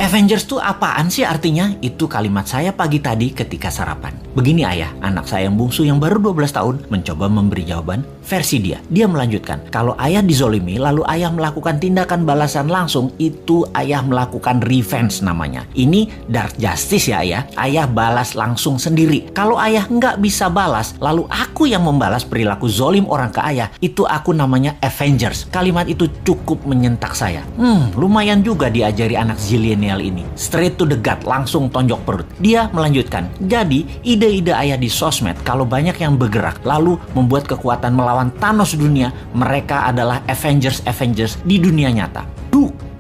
Avengers tuh apaan sih artinya? Itu kalimat saya pagi tadi ketika sarapan. Begini ayah, anak saya yang bungsu yang baru 12 tahun mencoba memberi jawaban versi dia. Dia melanjutkan, kalau ayah dizolimi lalu ayah melakukan tindakan balasan langsung, itu ayah melakukan revenge namanya. Ini dark justice ya ayah. Ayah balas langsung sendiri. Kalau ayah nggak bisa balas, lalu aku yang membalas perilaku zolim orang ke ayah, itu aku namanya Avengers. Kalimat itu cukup menyentak saya. Lumayan juga diajari anak zilenial ini. Straight to the gut, langsung tonjok perut. Dia melanjutkan, jadi ide-ide ayah di sosmed kalau banyak yang bergerak lalu membuat kekuatan melawan Thanos dunia, mereka adalah Avengers di dunia nyata.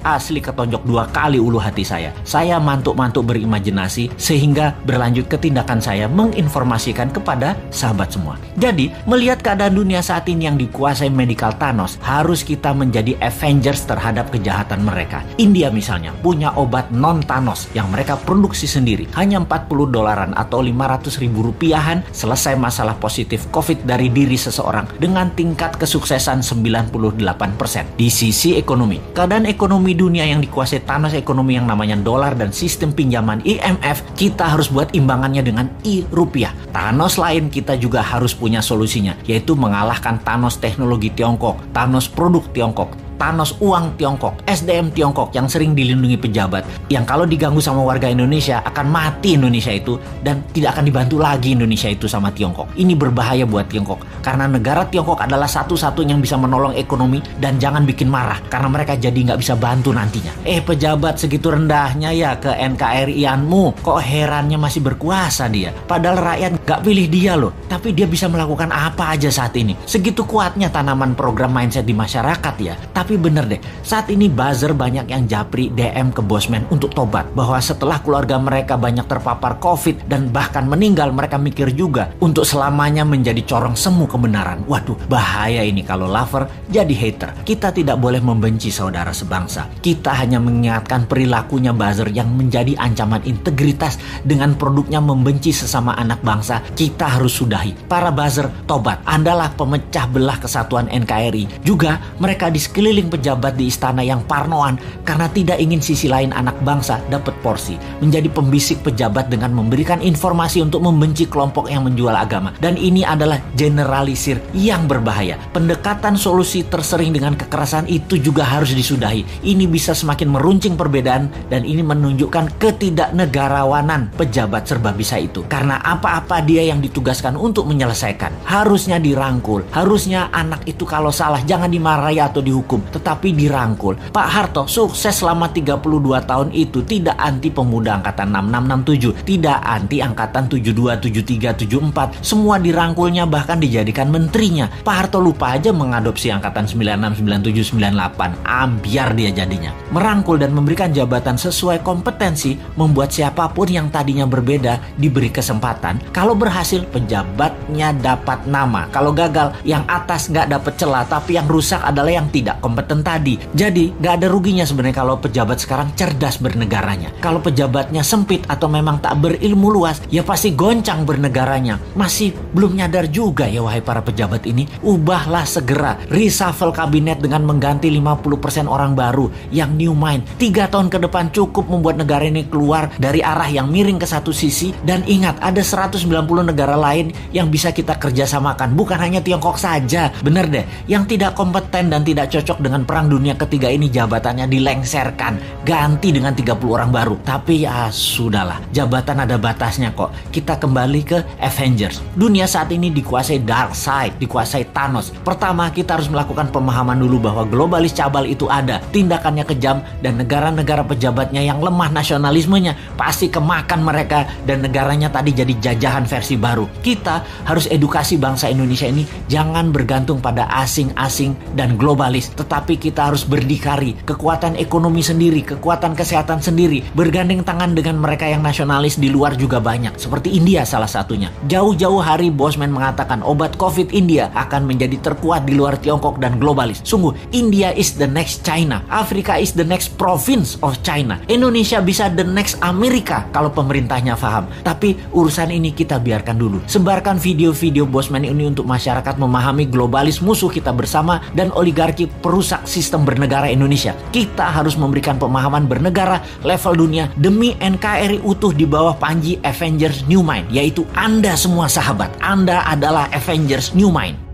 Asli ketonjok 2 kali ulu hati saya. Saya mantuk-mantuk berimajinasi sehingga berlanjut ke tindakan saya menginformasikan kepada sahabat semua. Jadi, melihat keadaan dunia saat ini yang dikuasai medical Thanos, harus kita menjadi Avengers terhadap kejahatan mereka. India misalnya punya obat non-Thanos yang mereka produksi sendiri. Hanya $40 atau 500 ribu rupiahan selesai masalah positif COVID dari diri seseorang dengan tingkat kesuksesan 98%. Di sisi ekonomi, keadaan ekonomi dunia yang dikuasai Thanos ekonomi yang namanya dolar dan sistem pinjaman IMF, kita harus buat imbangannya dengan rupiah. Thanos lain kita juga harus punya solusinya, yaitu mengalahkan Thanos teknologi Tiongkok, Thanos produk Tiongkok, Thanos uang Tiongkok, SDM Tiongkok yang sering dilindungi pejabat, yang kalau diganggu sama warga Indonesia akan mati Indonesia itu dan tidak akan dibantu lagi Indonesia itu sama Tiongkok. Ini berbahaya buat Tiongkok karena negara Tiongkok adalah satu-satunya yang bisa menolong ekonomi, dan jangan bikin marah karena mereka jadi nggak bisa bantu nantinya. Pejabat segitu rendahnya ya ke NKRI-anmu, kok herannya masih berkuasa dia. Padahal rakyat nggak pilih dia loh, tapi dia bisa melakukan apa aja saat ini. Segitu kuatnya tanaman program mindset di masyarakat ya. Tapi bener deh, saat ini buzzer banyak yang japri DM ke bosman untuk tobat bahwa setelah keluarga mereka banyak terpapar COVID dan bahkan meninggal, mereka mikir juga untuk selamanya menjadi corong semu kebenaran. Waduh, bahaya ini kalau lover jadi hater. Kita tidak boleh membenci saudara sebangsa. Kita hanya mengingatkan perilakunya buzzer yang menjadi ancaman integritas dengan produknya membenci sesama anak bangsa. Kita harus sudahi. Para buzzer, tobat. Andalah pemecah belah kesatuan NKRI. Juga mereka di sekeliling pejabat di istana yang parnoan karena tidak ingin sisi lain anak bangsa dapat porsi, menjadi pembisik pejabat dengan memberikan informasi untuk membenci kelompok yang menjual agama. Dan ini adalah generalisir yang berbahaya. Pendekatan solusi tersering dengan kekerasan itu juga harus disudahi. Ini bisa semakin meruncing perbedaan dan ini menunjukkan ketidaknegarawanan pejabat serba bisa itu. Karena apa-apa dia yang ditugaskan untuk menyelesaikan harusnya dirangkul. Harusnya anak itu kalau salah jangan dimarahi atau dihukum, tetapi dirangkul. Pak Harto sukses selama 32 tahun itu, tidak anti pemuda angkatan 6667, tidak anti angkatan 72, 73, 74. Semua dirangkulnya, bahkan dijadikan menterinya. Pak Harto lupa aja mengadopsi angkatan 96, 97, 98. Ambiar dia jadinya. Merangkul dan memberikan jabatan sesuai kompetensi membuat siapapun yang tadinya berbeda diberi kesempatan. Kalau berhasil, pejabatnya dapat nama. Kalau gagal, yang atas nggak dapat celah, tapi yang rusak adalah yang tidak kompeten tadi. Jadi gak ada ruginya sebenarnya kalau pejabat sekarang cerdas bernegaranya. Kalau pejabatnya sempit atau memang tak berilmu luas, ya pasti goncang bernegaranya. Masih belum nyadar juga ya wahai para pejabat ini. Ubahlah segera, reshuffle kabinet dengan mengganti 50% orang baru yang new mind. 3 tahun ke depan cukup membuat negara ini keluar dari arah yang miring ke satu sisi. Dan ingat, ada 190 negara lain yang bisa kita kerjasamakan, bukan hanya Tiongkok saja. Bener deh, yang tidak kompeten dan tidak cocok dengan perang dunia ketiga ini jabatannya dilengserkan, ganti dengan 30 orang baru. Tapi ya sudahlah, jabatan ada batasnya kok. Kita kembali ke Avengers. Dunia saat ini dikuasai dark side, dikuasai Thanos. Pertama, kita harus melakukan pemahaman dulu bahwa globalis cabal itu ada, tindakannya kejam, dan negara-negara pejabatnya yang lemah nasionalismenya pasti kemakan mereka dan negaranya tadi jadi jajahan versi baru. Kita harus edukasi bangsa Indonesia ini jangan bergantung pada asing-asing dan globalis, tetapi kita harus berdikari, kekuatan ekonomi sendiri, kekuatan kesehatan sendiri, bergandeng tangan dengan mereka yang nasionalis di luar juga banyak, seperti India salah satunya. Jauh-jauh hari Bosman mengatakan obat COVID India akan menjadi terkuat di luar Tiongkok dan globalis. Sungguh, India is the next China, Afrika is the next province of China, Indonesia bisa the next Amerika kalau pemerintahnya paham. Tapi urusan ini kita biarkan dulu. Sebarkan video-video Bosman ini untuk masyarakat memahami globalis musuh kita bersama dan oligarki merusak sistem bernegara Indonesia. Kita harus memberikan pemahaman bernegara level dunia demi NKRI utuh di bawah panji Avengers New Mind, yaitu Anda semua sahabat. Anda adalah Avengers New Mind.